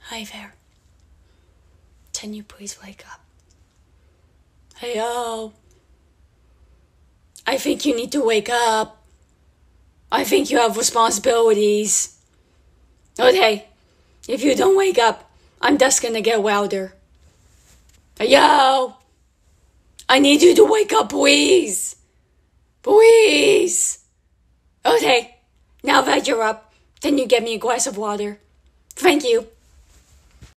Hi there. Can you please wake up? Hey, I think you need to wake up. I think you have responsibilities. Okay, if you don't wake up, I'm just gonna get wilder. Hey, I need you to wake up, please. Please. Okay, now that you're up, can you get me a glass of water? Thank you.